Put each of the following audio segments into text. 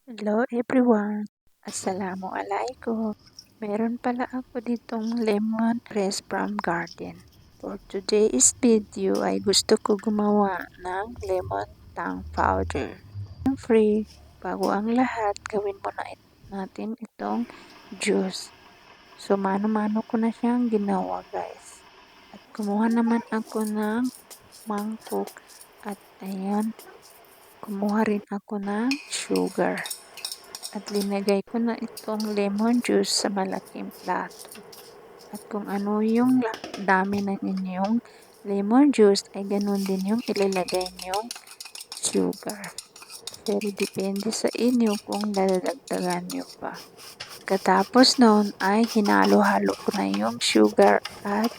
Hello everyone! Assalamualaikum! Meron pala ako ditong lemon press from garden. For today's video ay gusto ko gumawa ng lemon tang powder. Siyempre, bago ang lahat, gawin muna natin itong juice. So, mano-mano ko na siyang ginawa guys. At kumuha naman ako ng mangkok at ayan, kumuha rin ako ng sugar. At linagay ko na itong lemon juice sa malaking plato. At kung ano yung dami ng inyong lemon juice ay ganun din yung ilalagay niyong sugar. Pero depende sa inyo kung dadagdagan nyo pa. Pagkatapos noon ay hinalo-halo ko na yung sugar at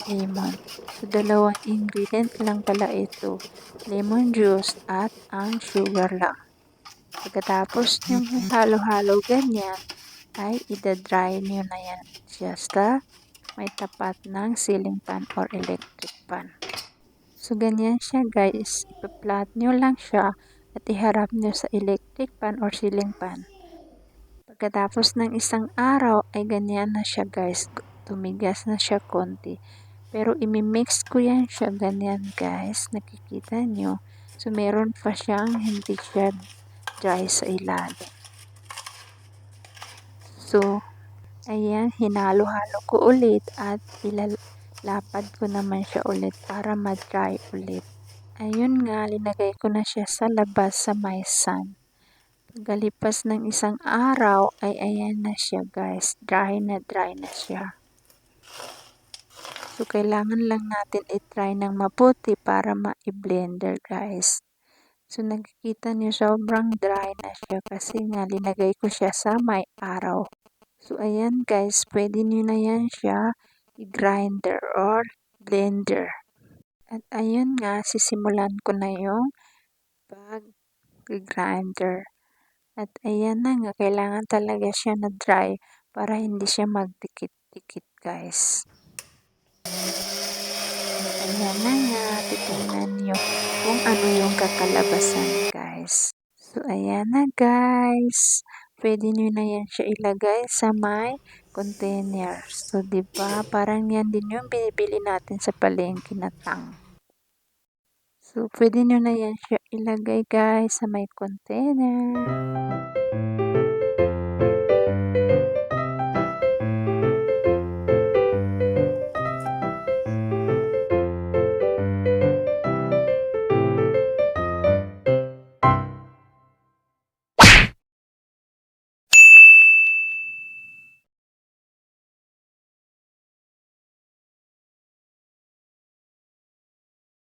lemon. So, dalawang ingredient lang pala ito. Lemon juice at ang sugar lang. Pagkatapos yung halo-halo ganyan, ay ida-dry nyo na yan siya sa may tapat ng ceiling fan or electric fan. So, ganyan siya guys. Ipa-flat nyo lang siya at iharap nyo sa electric fan or ceiling fan. Pagkatapos ng isang araw ay ganyan na siya guys. Tumigas na siya konti. Pero imimix ko yan siya ganyan guys. Nakikita nyo. So, meron pa siyang hindi siya dry sa ilalim. So, ayan, hinalo-halo ko ulit at ilalapad ko naman siya ulit para ma-dry ulit. Ayun nga, linagay ko na siya sa labas sa may sun. Pagkalipas ng isang araw ay ayan na siya guys, dry na siya. So, kailangan lang natin i-try ng mabuti para ma-blender guys. So, nakikita niyo sobrang dry na siya kasi nga linagay ko siya sa may araw. So, ayan guys, pwede nyo na yan siya i-grinder or blender. At ayun nga, sisimulan ko na yung pag-grinder. At ayan na nga, kailangan talaga siya na dry para hindi siya magdikit-dikit guys. Ayan na nga, titingnan nyo kung ano yung kakalabasan guys. So, ayan na guys. Pwede nyo na yan siya ilagay sa may container. So, diba, parang yan din yung binibili natin sa palengke na tang. So, pwede nyo na yan siya ilagay guys sa may container.